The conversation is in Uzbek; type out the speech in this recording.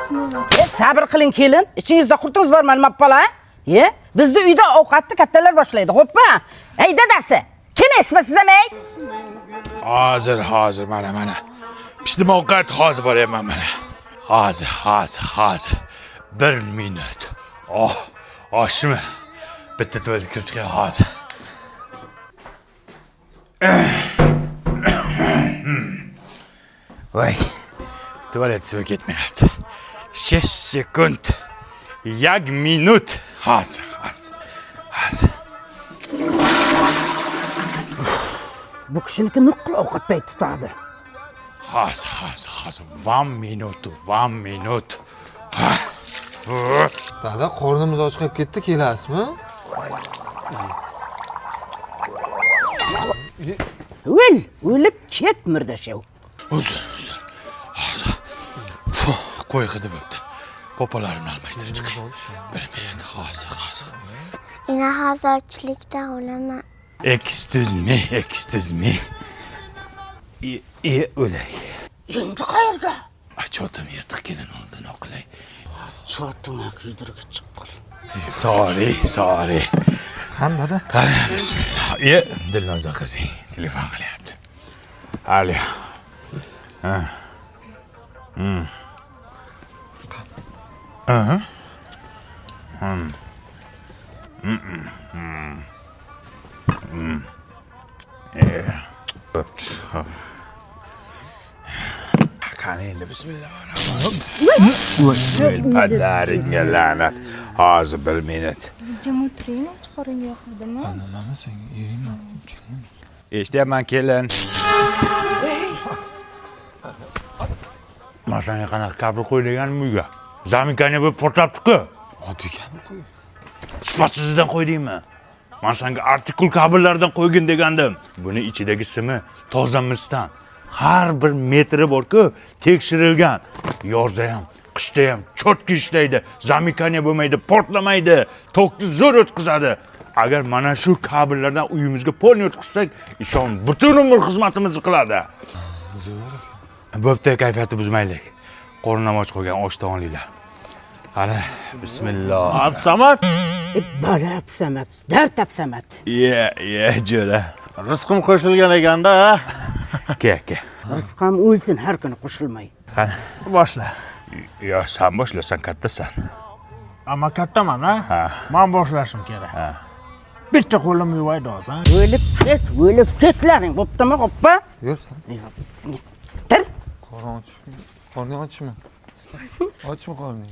Bismillah. Sabr qiling kelin. Ichingizda qurtingiz bormi almapala? Bizda uyda ovqatni kattalar boshlaydi, xo'pmi? Ey dadasi, kim esmisiz amay? Hozir mana. Pishdim ovqat hozir boryapman mana. Hozir. 1 minut. Oshmi? Bitta tuvalet kirib chiqay hozir. Voy. Tuvalet suvi ketmayapti. 6 sekund. 1 minut. Hozir. Bu kishiniki nuqul ovqat payti tutadi. Hozir. 1 minut. Dada, qornimiz och qolib ketdi, kelasizmi? O'lib ket murdashav. Uzr. Hozir. Qo'y hidi bo'pti. Popolarimni almashtirib chiqay. 1 minut hozir. Ina hozirchilikda o'laman. Excuse me. O'lay. Endi qayerga? Chotim yirtiq kelin oldin o'qilay. Chotimga kuydirib chiqqan. Sorry. Qani dada? Qani, bismillah. Dilnoza qizing telefon qilyapti. Alo. Qani endi bismillahirrohmanirrohim. Padaringga la'nat. Hozir 1 minut. Jim o'tiring, chiqaring yoqdimi? Nima senga eringman? Eshityapman kelin. Masanga qanaqa kabel qo'yilgan uyga? Zaminkani bo'lib portlabdi-ku. Oddiy kabel qo'y. Sifatsizdan qo'ydingmi? Men senga artikul kabellardan qo'ygin degandim. Buni ichidagi simi toza misdan. Har bir metri bor-ku, tekshirilgan. Yozda ham, qishda ham cho'tki ishlaydi. Zaminkani bo'lmaydi, portlamaydi, tokni zo'r o'tkazadi. Agar mana shu kabellardan uyimizga polni o'tkazsak, ishon butun umr xizmatimizni qiladi. Bo'pti, kayfiyatni buzmaylik. Qornim och qolgan oshdan olinglar. Qani, bismillah. Absamat. Bala absamat, dard absamat. Jo'ra. Rizqim qo'shilgan ekanda. Ke. Rizq ham o'lsin har kuni qo'shilmay. Qani, Boshla. sen boshlasan, kattasan. Ammo kattaman, ha? Men boshlashim kerak. Bitta qo'lim yuvaydi hozir. O'lib ketlaring, bo'ptimi, xo'pmi? Yursan. Sizga. Tir. Qorning ochmi? Ochmi qorning?